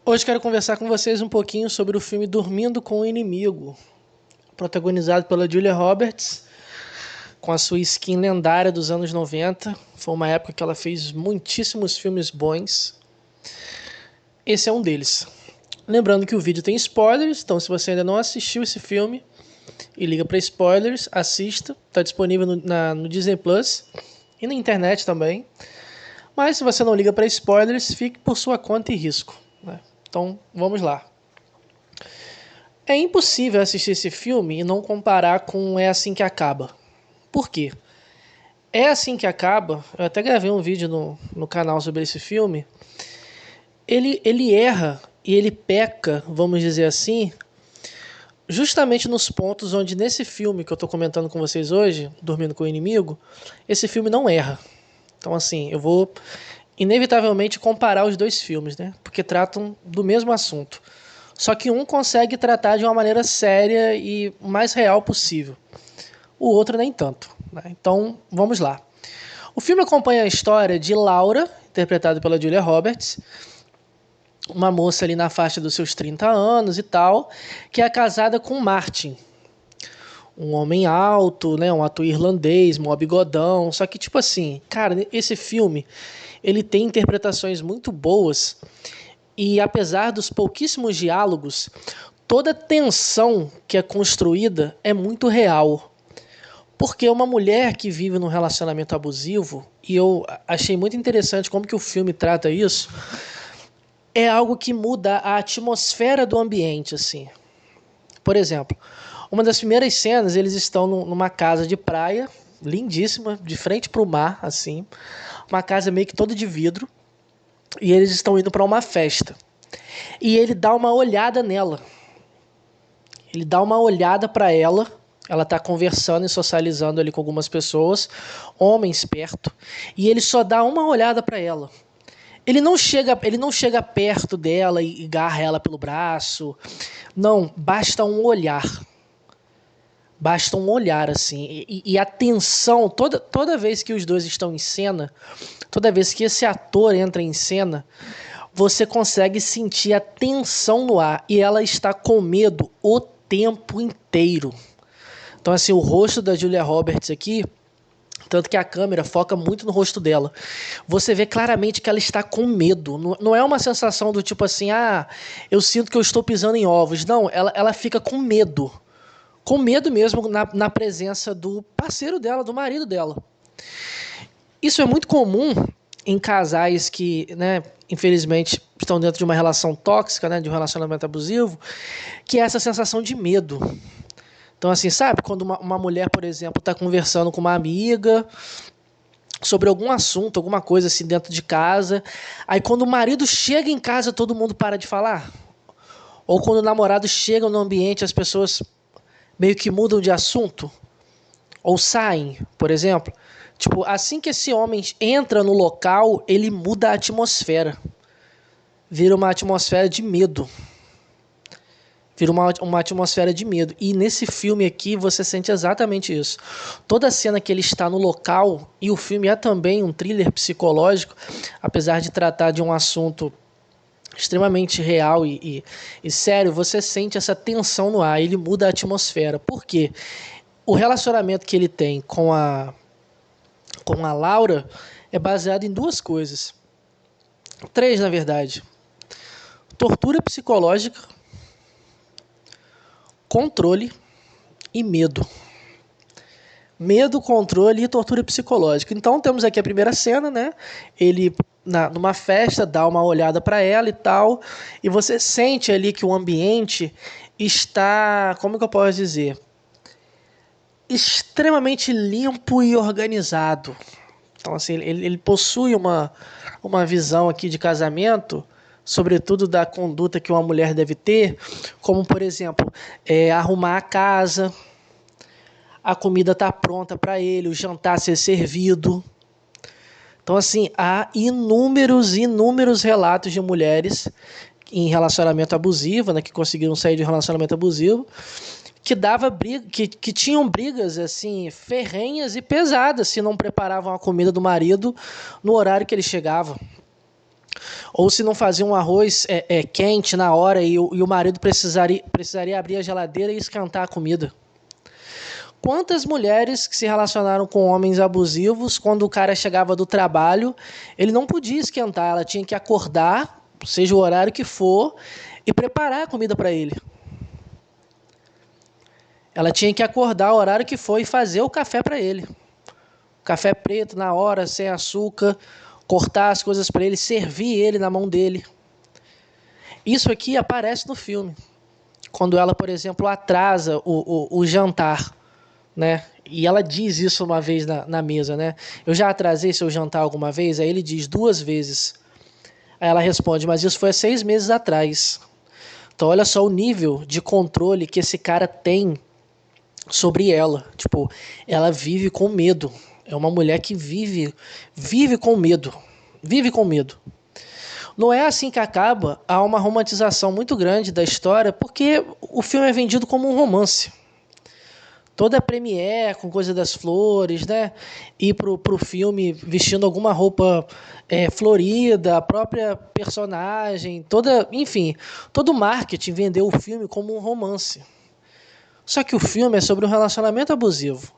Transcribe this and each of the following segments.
Hoje quero conversar com vocês um pouquinho sobre o filme Dormindo com o Inimigo, protagonizado pela Julia Roberts, com a sua skin lendária dos anos 90. Foi uma época que ela fez muitíssimos filmes bons. Esse é um deles. Lembrando que o vídeo tem spoilers, então se você ainda não assistiu esse filme e liga para spoilers, assista. Está disponível no Disney Plus e na internet também. Mas se você não liga para spoilers, fique por sua conta e risco, né? Então, vamos lá. É impossível assistir esse filme e não comparar com É Assim Que Acaba. Por quê? É Assim Que Acaba, eu até gravei um vídeo no canal sobre esse filme. Ele erra e ele peca, vamos dizer assim, justamente nos pontos onde nesse filme que eu estou comentando com vocês hoje, Dormindo com o Inimigo, esse filme não erra. Então, assim, eu vou inevitavelmente comparar os dois filmes, né? Porque tratam do mesmo assunto. Só que um consegue tratar de uma maneira séria e o mais real possível. O outro nem tanto, né? Então, vamos lá. O filme acompanha a história de Laura, interpretada pela Julia Roberts, uma moça ali na faixa dos seus 30 anos e tal, que é casada com Martin, um homem alto, né, um ator irlandês, um bigodão. Só que, tipo assim, cara, esse filme, ele tem interpretações muito boas e, apesar dos pouquíssimos diálogos, toda a tensão que é construída é muito real. Porque uma mulher que vive num relacionamento abusivo, e eu achei muito interessante como que o filme trata isso, é algo que muda a atmosfera do ambiente, assim. Por exemplo, uma das primeiras cenas, eles estão numa casa de praia, lindíssima, de frente para o mar, assim. Uma casa meio que toda de vidro. E eles estão indo para uma festa. E ele dá uma olhada nela. Ele dá uma olhada para ela. Ela está conversando e socializando ali com algumas pessoas, homens perto. E ele só dá uma olhada para ela. Ele não chega perto dela e agarra ela pelo braço. Não, basta um olhar. Basta um olhar, assim. E a tensão, toda vez que os dois estão em cena, toda vez que esse ator entra em cena, você consegue sentir a tensão no ar. E ela está com medo o tempo inteiro. Então, assim, o rosto da Julia Roberts aqui, tanto que a câmera foca muito no rosto dela, você vê claramente que ela está com medo. Não é uma sensação do tipo assim, eu sinto que eu estou pisando em ovos. Não, ela fica com medo. Com medo mesmo na presença do parceiro dela, do marido dela. Isso é muito comum em casais que, né, infelizmente, estão dentro de uma relação tóxica, né, de um relacionamento abusivo, que é essa sensação de medo. Então, assim, sabe? Quando uma mulher, por exemplo, está conversando com uma amiga sobre algum assunto, alguma coisa assim dentro de casa, aí quando o marido chega em casa, todo mundo para de falar. Ou quando o namorado chega no ambiente, as pessoas meio que mudam de assunto. Ou saem, por exemplo. Tipo, assim que esse homem entra no local, ele muda a atmosfera. Vira uma atmosfera de medo. Vira uma atmosfera de medo. E nesse filme aqui você sente exatamente isso. Toda cena que ele está no local, e o filme é também um thriller psicológico, apesar de tratar de um assunto extremamente real e sério, você sente essa tensão no ar, ele muda a atmosfera. Por quê? O relacionamento que ele tem com a Laura é baseado em duas coisas. Três, na verdade. Tortura psicológica, controle e medo. Medo, controle e tortura psicológica. Então temos aqui a primeira cena, né? Ele numa festa dá uma olhada para ela e tal, e você sente ali que o ambiente está, como que eu posso dizer, extremamente limpo e organizado. Então, assim, ele possui uma visão aqui de casamento, sobretudo da conduta que uma mulher deve ter, como, por exemplo, arrumar a casa, a comida está pronta para ele, o jantar ser servido. Então, assim, há inúmeros relatos de mulheres em relacionamento abusivo, né, que conseguiram sair de um relacionamento abusivo, que tinham brigas assim ferrenhas e pesadas se não preparavam a comida do marido no horário que ele chegava. Ou se não fazia um arroz quente na hora e o marido precisaria abrir a geladeira e esquentar a comida. Quantas mulheres que se relacionaram com homens abusivos, quando o cara chegava do trabalho, ele não podia esquentar, ela tinha que acordar, seja o horário que for, e preparar a comida para ele. Ela tinha que acordar o horário que for e fazer o café para ele. Café preto na hora, sem açúcar, cortar as coisas para ele, servir ele na mão dele. Isso aqui aparece no filme. Quando ela, por exemplo, atrasa o jantar, né? E ela diz isso uma vez na mesa, né? Eu já atrasei seu jantar alguma vez? Aí ele diz 2 vezes. Aí ela responde, mas isso foi há 6 meses atrás. Então olha só o nível de controle que esse cara tem sobre ela. Tipo, ela vive com medo. É uma mulher que vive com medo. Vive com medo. Não é assim que acaba. Há uma romantização muito grande da história, porque o filme é vendido como um romance. Toda a premiere com coisa das flores, né? Ir pro filme vestindo alguma roupa florida, a própria personagem, enfim, todo o marketing vendeu o filme como um romance. Só que o filme é sobre um relacionamento abusivo.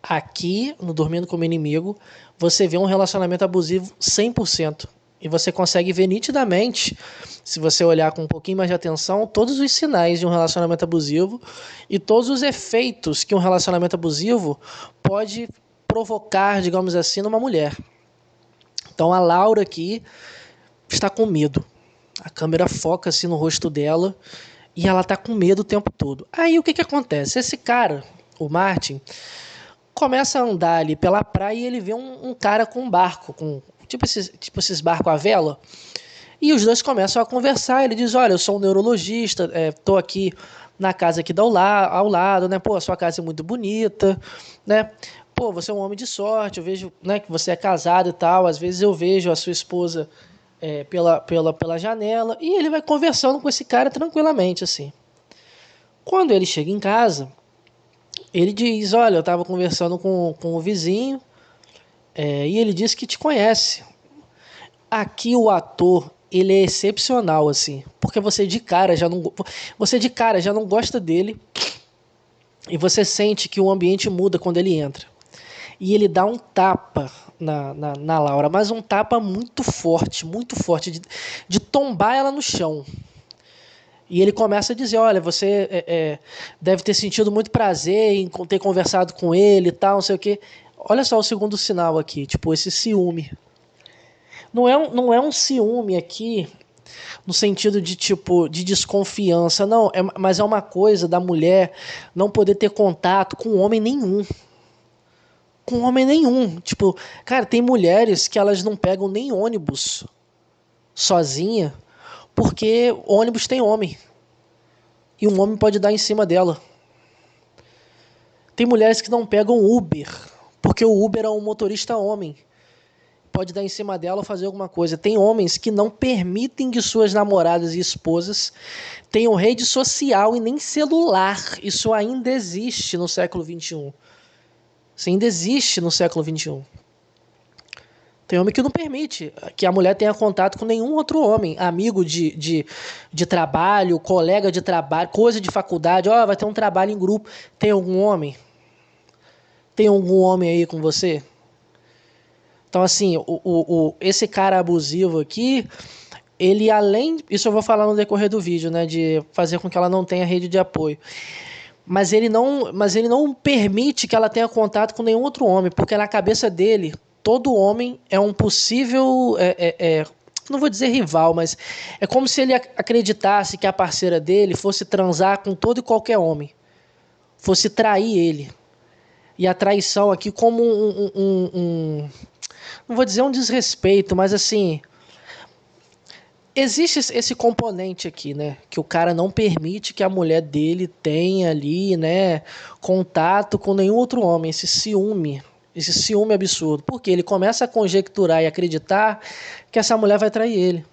Aqui, no Dormindo como Inimigo, você vê um relacionamento abusivo 100%. E você consegue ver nitidamente, se você olhar com um pouquinho mais de atenção, todos os sinais de um relacionamento abusivo e todos os efeitos que um relacionamento abusivo pode provocar, digamos assim, numa mulher. Então a Laura aqui está com medo. A câmera foca assim no rosto dela e ela está com medo o tempo todo. Aí o que acontece? Esse cara, o Martin, começa a andar ali pela praia e ele vê um cara com um barco, tipo esses barcos à vela, e os dois começam a conversar. Ele diz, olha, eu sou um neurologista, estou aqui na casa aqui ao lado, né? Pô, a sua casa é muito bonita, né? Pô, você é um homem de sorte, eu vejo, né, que você é casado e tal, às vezes eu vejo a sua esposa pela janela, e ele vai conversando com esse cara tranquilamente, assim. Quando ele chega em casa, ele diz, olha, eu estava conversando com o vizinho, e ele disse que te conhece. Aqui o ator, ele é excepcional, assim, porque você de cara já não gosta dele, e você sente que o ambiente muda quando ele entra. E ele dá um tapa na Laura, mas um tapa muito forte, de tombar ela no chão. E ele começa a dizer, olha, você deve ter sentido muito prazer em ter conversado com ele e tal, não sei o quê. Olha só o segundo sinal aqui, tipo, esse ciúme. Não é um ciúme aqui no sentido de tipo de desconfiança, não, mas é uma coisa da mulher não poder ter contato com homem nenhum. Com homem nenhum. Tipo, cara, tem mulheres que elas não pegam nem ônibus sozinha, porque ônibus tem homem. E um homem pode dar em cima dela. Tem mulheres que não pegam Uber, porque o Uber é um motorista homem. Pode dar em cima dela ou fazer alguma coisa. Tem homens que não permitem que suas namoradas e esposas tenham rede social e nem celular. Isso ainda existe no século XXI. Isso ainda existe no século XXI. Tem homem que não permite que a mulher tenha contato com nenhum outro homem. Amigo de trabalho, colega de trabalho, coisa de faculdade. Ó, vai ter um trabalho em grupo. Tem algum homem? Tem algum homem aí com você? Então, assim, esse cara abusivo aqui, ele além... Isso eu vou falar no decorrer do vídeo, né? De fazer com que ela não tenha rede de apoio. Mas ele não permite que ela tenha contato com nenhum outro homem, porque na cabeça dele, todo homem é um possível... não vou dizer rival, mas é como se ele acreditasse que a parceira dele fosse transar com todo e qualquer homem. Fosse trair ele. E a traição aqui como não vou dizer um desrespeito, mas assim, existe esse componente aqui, né, que o cara não permite que a mulher dele tenha ali, né, contato com nenhum outro homem, esse ciúme absurdo, porque ele começa a conjecturar e acreditar que essa mulher vai trair ele.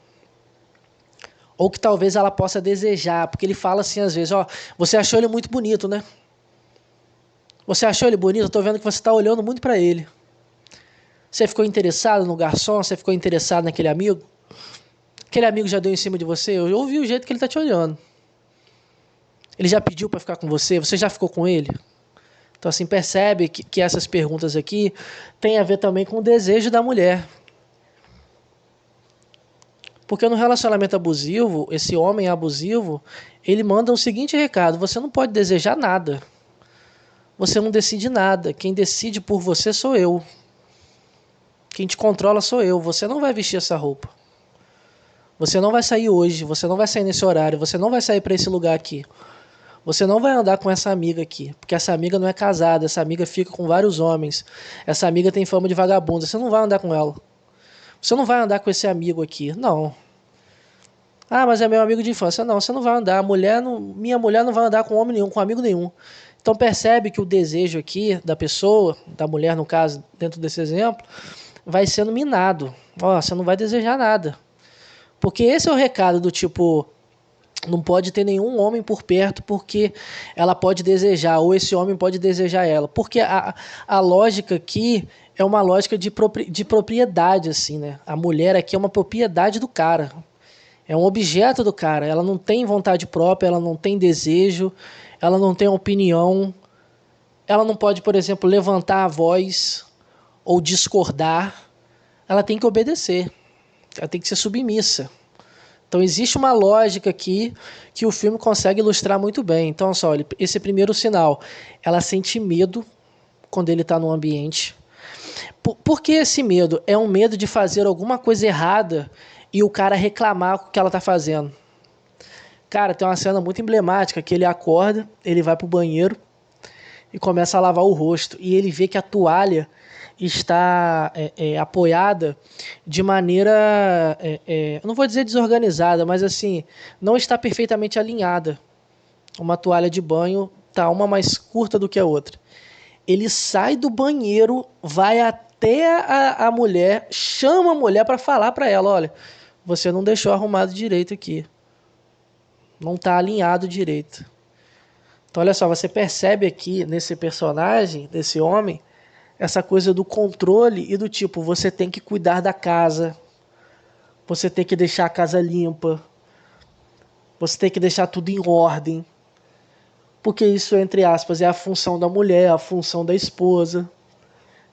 Ou que talvez ela possa desejar, porque ele fala assim às vezes, ó, você achou ele muito bonito, né? Você achou ele bonito? Eu tô vendo que você está olhando muito para ele. Você ficou interessado no garçom? Você ficou interessado naquele amigo? Aquele amigo já deu em cima de você? Eu ouvi o jeito que ele tá te olhando. Ele já pediu para ficar com você? Você já ficou com ele? Então, assim, percebe que essas perguntas aqui têm a ver também com o desejo da mulher. Porque no relacionamento abusivo, esse homem abusivo, ele manda o seguinte recado: você não pode desejar nada. Você não decide nada. Quem decide por você sou eu. Quem te controla sou eu. Você não vai vestir essa roupa. Você não vai sair hoje. Você não vai sair nesse horário. Você não vai sair para esse lugar aqui. Você não vai andar com essa amiga aqui. Porque essa amiga não é casada. Essa amiga fica com vários homens. Essa amiga tem fama de vagabunda. Você não vai andar com ela. Você não vai andar com esse amigo aqui. Não. Ah, mas é meu amigo de infância. Não, você não vai andar. Minha mulher não vai andar com homem nenhum, com amigo nenhum. Então percebe que o desejo aqui da pessoa, da mulher no caso, dentro desse exemplo, vai sendo minado. Ó, você não vai desejar nada. Porque esse é o recado do tipo, não pode ter nenhum homem por perto porque ela pode desejar, ou esse homem pode desejar ela. Porque a lógica aqui é uma lógica de propriedade, assim, né? A mulher aqui é uma propriedade do cara. É um objeto do cara. Ela não tem vontade própria, ela não tem desejo, ela não tem opinião. Ela não pode, por exemplo, levantar a voz ou discordar. Ela tem que obedecer. Ela tem que ser submissa. Então existe uma lógica aqui que o filme consegue ilustrar muito bem. Então, olha só, esse primeiro sinal. Ela sente medo quando ele está no ambiente. Por que esse medo? É um medo de fazer alguma coisa errada e o cara reclamar o que ela está fazendo. Cara, tem uma cena muito emblemática que ele acorda, ele vai pro banheiro e começa a lavar o rosto. E ele vê que a toalha está apoiada de maneira, não vou dizer desorganizada, mas assim, não está perfeitamente alinhada. Uma toalha de banho tá uma mais curta do que a outra. Ele sai do banheiro, vai até a mulher, chama a mulher para falar para ela, olha, você não deixou arrumado direito aqui. Não está alinhado direito. Então, olha só, você percebe aqui nesse personagem, desse homem, essa coisa do controle e do tipo, você tem que cuidar da casa, você tem que deixar a casa limpa, você tem que deixar tudo em ordem, porque isso, entre aspas, é a função da mulher, a função da esposa.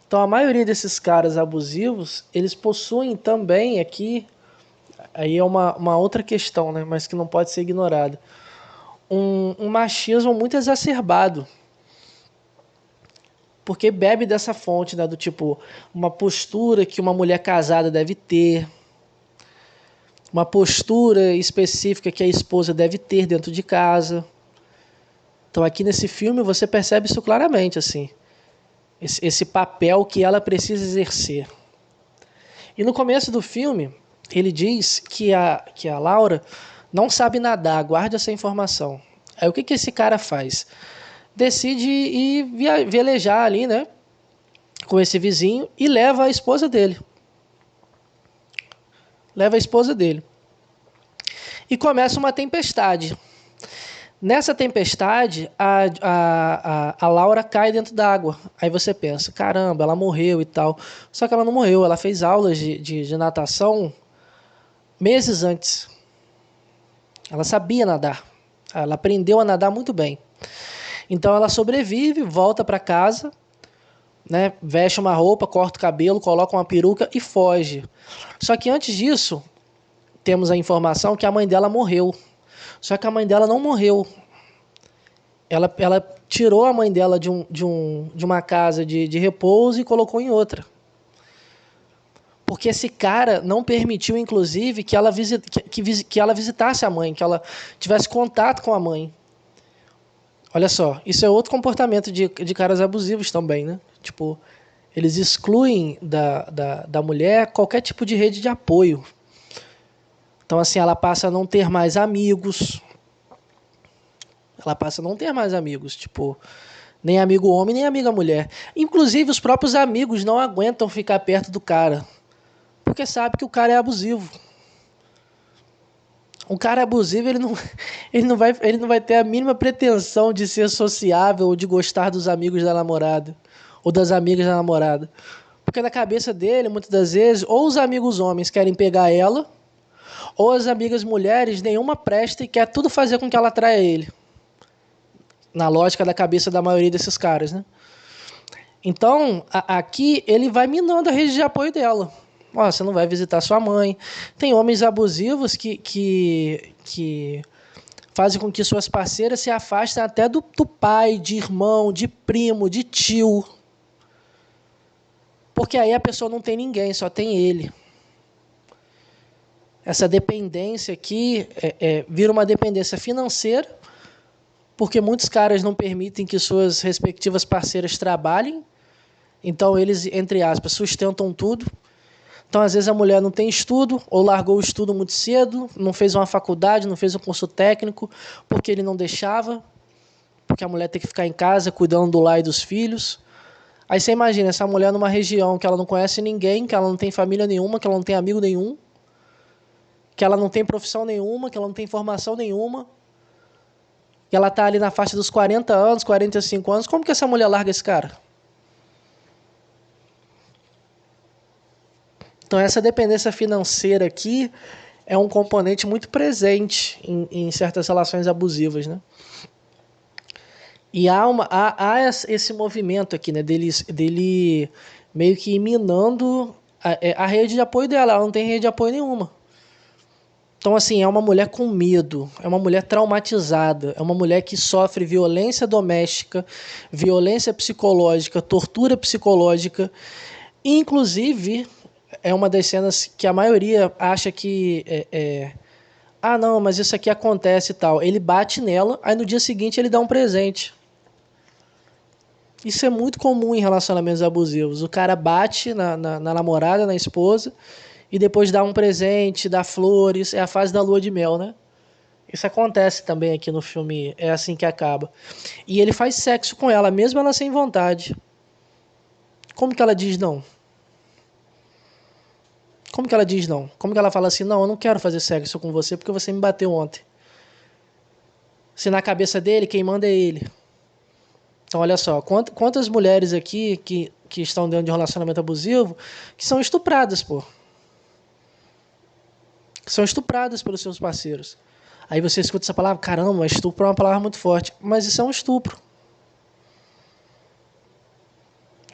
Então, a maioria desses caras abusivos, eles possuem também aqui, aí é uma outra questão, né, mas que não pode ser ignorada, um machismo muito exacerbado, porque bebe dessa fonte, né, do tipo, uma postura que uma mulher casada deve ter, uma postura específica que a esposa deve ter dentro de casa. Então aqui nesse filme você percebe isso claramente, assim, esse papel que ela precisa exercer. E no começo do filme, ele diz que a Laura não sabe nadar, guarde essa informação. Aí o que esse cara faz? Decide ir velejar ali, né, com esse vizinho e leva a esposa dele. E começa uma tempestade. Nessa tempestade, a Laura cai dentro d'água. Aí você pensa, caramba, ela morreu e tal. Só que ela não morreu, ela fez aulas de natação meses antes. Ela sabia nadar. Ela aprendeu a nadar muito bem. Então ela sobrevive, volta para casa, né, veste uma roupa, corta o cabelo, coloca uma peruca e foge. Só que antes disso, temos a informação que a mãe dela morreu. Só que a mãe dela não morreu. Ela tirou a mãe dela de uma casa de repouso e colocou em outra. Porque esse cara não permitiu, inclusive, que ela visitasse a mãe, que ela tivesse contato com a mãe. Olha só, isso é outro comportamento de caras abusivos também, né? Tipo, eles excluem da mulher qualquer tipo de rede de apoio. Então, assim, ela passa a não ter mais amigos. Tipo, nem amigo homem, nem amiga mulher. Inclusive, os próprios amigos não aguentam ficar perto do cara, porque sabe que o cara é abusivo. Um cara abusivo, ele não vai ter a mínima pretensão de ser sociável ou de gostar dos amigos da namorada ou das amigas da namorada. Porque na cabeça dele, muitas das vezes, ou os amigos homens querem pegar ela, Ou as amigas mulheres, nenhuma presta e quer tudo fazer com que ela atraia ele. Na lógica da cabeça da maioria desses caras, né? Então, aqui ele vai minando a rede de apoio dela. Ó, você não vai visitar sua mãe. Tem homens abusivos que fazem com que suas parceiras se afastem até do pai, de irmão, de primo, de tio. Porque aí a pessoa não tem ninguém, só tem ele. Essa dependência aqui vira uma dependência financeira, porque muitos caras não permitem que suas respectivas parceiras trabalhem. Então, eles, entre aspas, sustentam tudo. Então, às vezes, a mulher não tem estudo, ou largou o estudo muito cedo, não fez uma faculdade, não fez um curso técnico, porque ele não deixava, porque a mulher tem que ficar em casa cuidando do lar e dos filhos. Aí você imagina, essa mulher numa região que ela não conhece ninguém, que ela não tem família nenhuma, que ela não tem amigo nenhum, que ela não tem profissão nenhuma, que ela não tem formação nenhuma, que ela está ali na faixa dos 40 anos, 45 anos, como que essa mulher larga esse cara? Então, essa dependência financeira aqui é um componente muito presente em certas relações abusivas, né? E há esse movimento aqui, né, dele meio que minando a rede de apoio dela. Ela não tem rede de apoio nenhuma. Então, assim, é uma mulher com medo, é uma mulher traumatizada, é uma mulher que sofre violência doméstica, violência psicológica, tortura psicológica. Inclusive, é uma das cenas que a maioria acha que ah, não, mas isso aqui acontece e tal. Ele bate nela, aí no dia seguinte ele dá um presente. Isso é muito comum em relacionamentos abusivos. O cara bate na namorada, na esposa, e depois dá um presente, dá flores. É a fase da lua de mel, né? Isso acontece também aqui no filme. É assim que acaba. E ele faz sexo com ela, mesmo ela sem vontade. Como que ela diz não? Como que ela diz não? Como que ela fala assim, não, eu não quero fazer sexo com você porque você me bateu ontem. Se na cabeça dele, quem manda é ele. Então, olha só, quantas mulheres aqui que estão dentro de um relacionamento abusivo que são estupradas, pô. Que são estupradas pelos seus parceiros. Aí você escuta essa palavra, caramba, estupro é uma palavra muito forte. Mas isso é um estupro.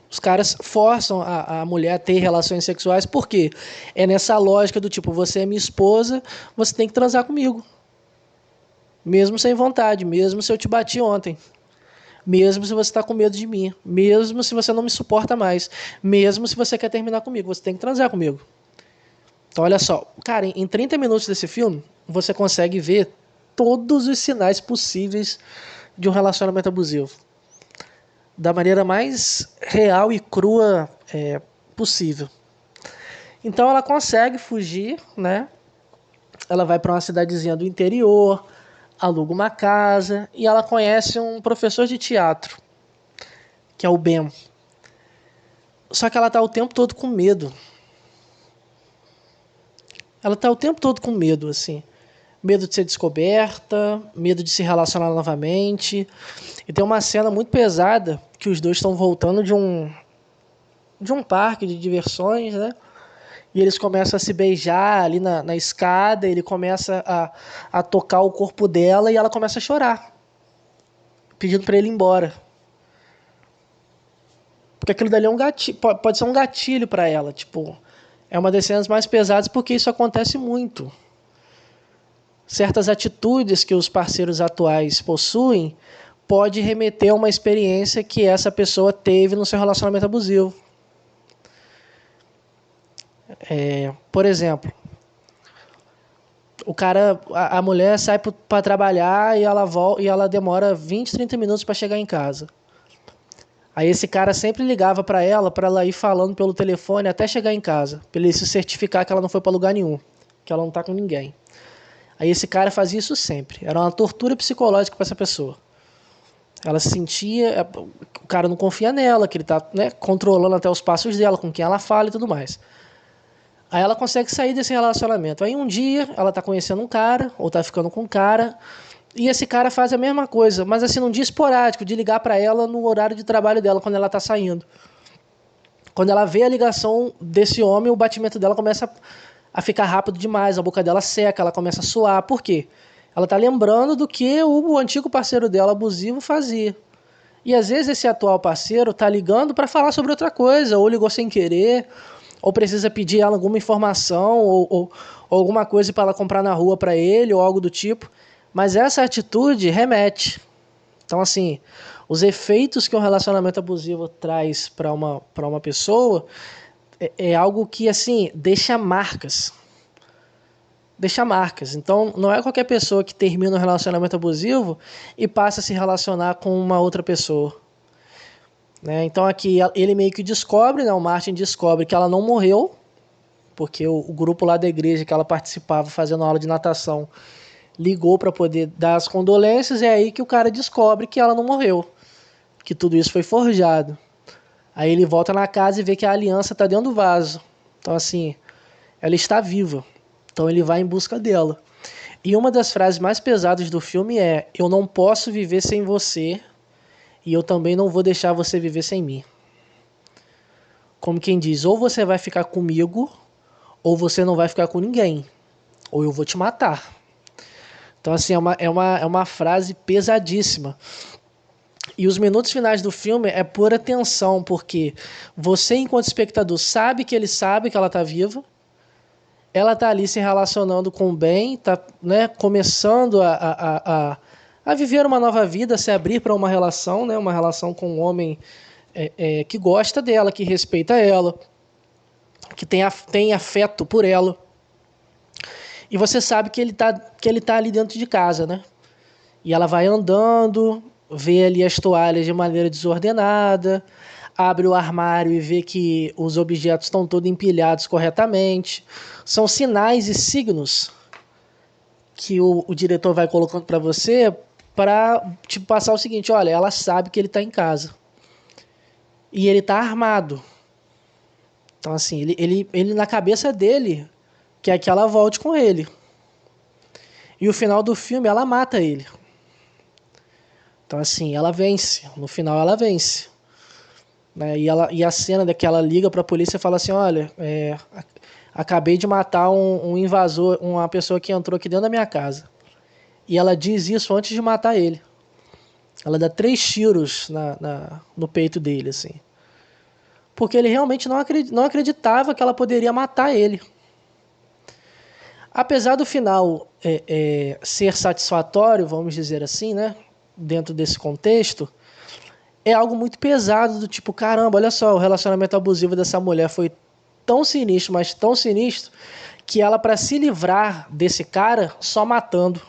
Os caras forçam a mulher a ter relações sexuais, por quê? É nessa lógica do tipo, você é minha esposa, você tem que transar comigo. Mesmo sem vontade, mesmo se eu te bati ontem. Mesmo se você está com medo de mim. Mesmo se você não me suporta mais. Mesmo se você quer terminar comigo, você tem que transar comigo. Então, olha só. Cara, em 30 minutos desse filme, você consegue ver todos os sinais possíveis de um relacionamento abusivo. Da maneira mais real e crua possível. Então, ela consegue fugir, né? Ela vai para uma cidadezinha do interior, aluga uma casa e ela conhece um professor de teatro, que é o Ben. Só que ela está o tempo todo com medo. Ela está o tempo todo com medo, assim. Medo de ser descoberta, medo de se relacionar novamente. E tem uma cena muito pesada que os dois estão voltando de um parque de diversões, né? E eles começam a se beijar ali na escada, ele começa a tocar o corpo dela e ela começa a chorar, pedindo para ele ir embora. Porque aquilo dali é um gatilho, pode ser um gatilho para ela. Tipo, é uma das cenas mais pesadas porque isso acontece muito. Certas atitudes que os parceiros atuais possuem pode remeter a uma experiência que essa pessoa teve no seu relacionamento abusivo. Por exemplo, a mulher sai para trabalhar e ela demora 20, 30 minutos para chegar em casa. Aí esse cara sempre ligava para ela ir falando pelo telefone até chegar em casa, para ele se certificar que ela não foi para lugar nenhum, que ela não está com ninguém. Aí esse cara fazia isso sempre. Era uma tortura psicológica para essa pessoa. Ela se sentia, o cara não confia nela, que ele está, né, controlando até os passos dela, com quem ela fala e tudo mais. Aí ela consegue sair desse relacionamento. Aí um dia ela tá conhecendo um cara, ou tá ficando com um cara, e esse cara faz a mesma coisa, mas assim num dia esporádico, de ligar para ela no horário de trabalho dela, quando ela tá saindo. Quando ela vê a ligação desse homem, o batimento dela começa a ficar rápido demais, a boca dela seca, ela começa a suar. Por quê? Ela tá lembrando do que o antigo parceiro dela abusivo fazia. E às vezes esse atual parceiro tá ligando para falar sobre outra coisa, ou ligou sem querer, ou precisa pedir ela alguma informação, ou alguma coisa para ela comprar na rua para ele, ou algo do tipo. Mas essa atitude remete. Então, assim, os efeitos que um relacionamento abusivo traz para uma pessoa é algo que, assim, deixa marcas. Deixa marcas. Então, não é qualquer pessoa que termina um relacionamento abusivo e passa a se relacionar com uma outra pessoa. Né? Então, aqui, ele meio que descobre, né, o Martin descobre que ela não morreu, porque o grupo lá da igreja que ela participava fazendo aula de natação ligou para poder dar as condolências, e é aí que o cara descobre que ela não morreu, que tudo isso foi forjado. Aí ele volta na casa e vê que a aliança está dentro do vaso. Então, assim, ela está viva. Então ele vai em busca dela. E uma das frases mais pesadas do filme é: eu não posso viver sem você e eu também não vou deixar você viver sem mim. Como quem diz, ou você vai ficar comigo ou você não vai ficar com ninguém. Ou eu vou te matar. Então, assim, é uma frase pesadíssima. E os minutos finais do filme é pura tensão, porque você, enquanto espectador, sabe que ele sabe que ela está viva, ela está ali se relacionando com o bem, está, né, começando a viver uma nova vida, a se abrir para uma relação, né, uma relação com um homem que gosta dela, que respeita ela, que tem afeto por ela. E você sabe que ele tá ali dentro de casa, né? E ela vai andando, vê ali as toalhas de maneira desordenada, abre o armário e vê que os objetos estão todos empilhados corretamente. São sinais e signos que o diretor vai colocando para você para te passar o seguinte: olha, ela sabe que ele está em casa. E ele está armado. Então, assim, ele na cabeça dele quer que ela volte com ele. E o final do filme, ela mata ele. Então, assim, ela vence. No final, ela vence. Né? E a cena que ela liga para a polícia e fala assim: olha, acabei de matar um invasor, uma pessoa que entrou aqui dentro da minha casa. E ela diz isso antes de matar ele. Ela dá 3 tiros no peito dele, assim. Porque ele realmente não acreditava que ela poderia matar ele. Apesar do final ser satisfatório, vamos dizer assim, né? Dentro desse contexto, é algo muito pesado, do tipo, caramba, olha só, o relacionamento abusivo dessa mulher foi tão sinistro, mas tão sinistro, que ela, para se livrar desse cara, só matando.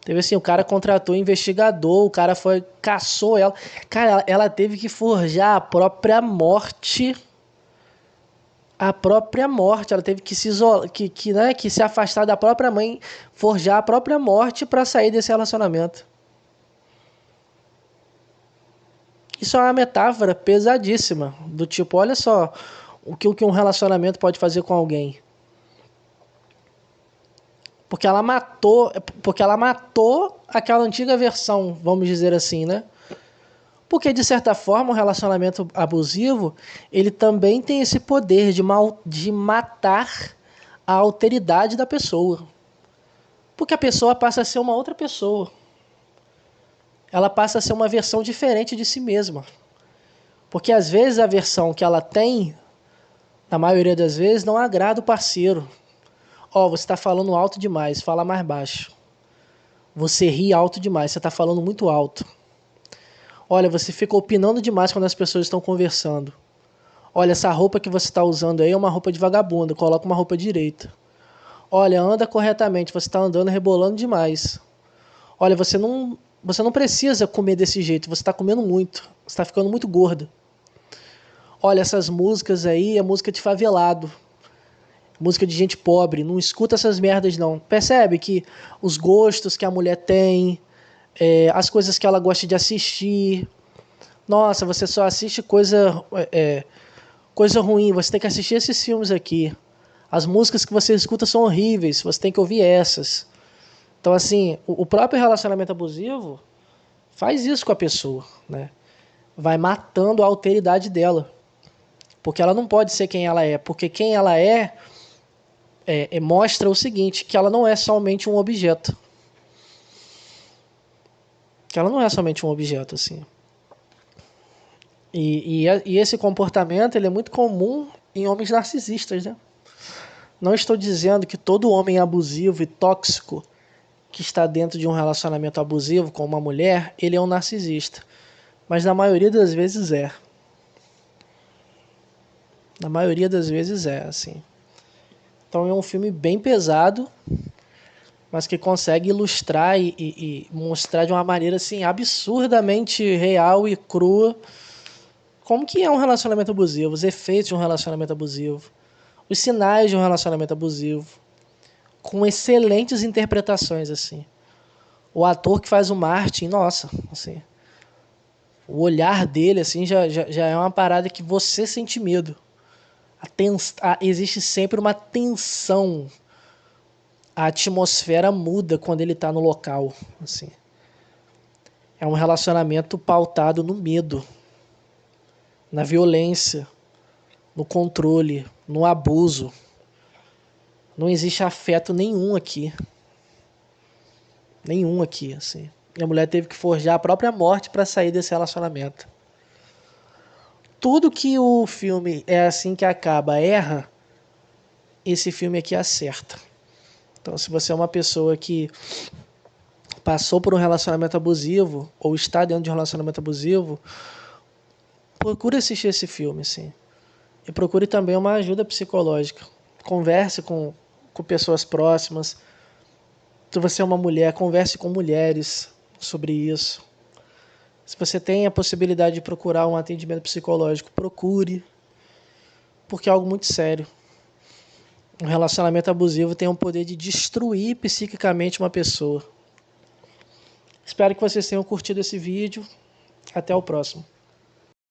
Teve assim, o cara contratou um investigador, o cara caçou ela. Cara, ela teve que forjar a própria morte. A própria morte. Ela teve que se isolar, que se afastar da própria mãe, forjar a própria morte para sair desse relacionamento. Isso é uma metáfora pesadíssima, do tipo, olha só o que um relacionamento pode fazer com alguém. Porque ela matou aquela antiga versão, vamos dizer assim, né? Porque, de certa forma, o relacionamento abusivo, ele também tem esse poder de matar a alteridade da pessoa. Porque a pessoa passa a ser uma outra pessoa. Ela passa a ser uma versão diferente de si mesma. Porque, às vezes, a versão que ela tem, na maioria das vezes, não agrada o parceiro. Você está falando alto demais, fala mais baixo. Você ri alto demais, você está falando muito alto. Olha, você fica opinando demais quando as pessoas estão conversando. Olha, essa roupa que você está usando aí é uma roupa de vagabundo, coloca uma roupa direita. Olha, anda corretamente, você está andando rebolando demais. Olha, você não precisa comer desse jeito, você está comendo muito, você está ficando muito gorda. Olha, essas músicas aí é música de favelado. Música de gente pobre, não escuta essas merdas não. Percebe que os gostos que a mulher tem, as coisas que ela gosta de assistir. Nossa, você só assiste coisa ruim, você tem que assistir esses filmes aqui. As músicas que você escuta são horríveis, você tem que ouvir essas. Então, assim, o próprio relacionamento abusivo faz isso com a pessoa, né? Vai matando a alteridade dela. Porque ela não pode ser quem ela é. Porque quem ela mostra o seguinte, que ela não é somente um objeto. Que ela não é somente um objeto, assim. E esse comportamento ele é muito comum em homens narcisistas, né? Não estou dizendo que todo homem abusivo e tóxico que está dentro de um relacionamento abusivo com uma mulher, ele é um narcisista. Mas na maioria das vezes é. Na maioria das vezes é, assim. Então é um filme bem pesado, mas que consegue ilustrar e mostrar de uma maneira assim absurdamente real e crua como que é um relacionamento abusivo, os efeitos de um relacionamento abusivo, os sinais de um relacionamento abusivo, com excelentes interpretações, assim. O ator que faz o Martin, nossa, assim, o olhar dele, assim, já é uma parada que você sente medo. Existe sempre uma tensão. A atmosfera muda quando ele está no local, assim. É um relacionamento pautado no medo, na violência, no controle, no abuso. Não existe afeto nenhum aqui. Nenhum aqui, assim. E a mulher teve que forjar a própria morte para sair desse relacionamento. Tudo que o filme é assim que acaba erra, esse filme aqui acerta. Então, se você é uma pessoa que passou por um relacionamento abusivo ou está dentro de um relacionamento abusivo, procure assistir esse filme, sim. E procure também uma ajuda psicológica. Converse com pessoas próximas. Se você é uma mulher, converse com mulheres sobre isso. Se você tem a possibilidade de procurar um atendimento psicológico, procure, porque é algo muito sério. Um relacionamento abusivo tem o poder de destruir psiquicamente uma pessoa. Espero que vocês tenham curtido esse vídeo. Até o próximo.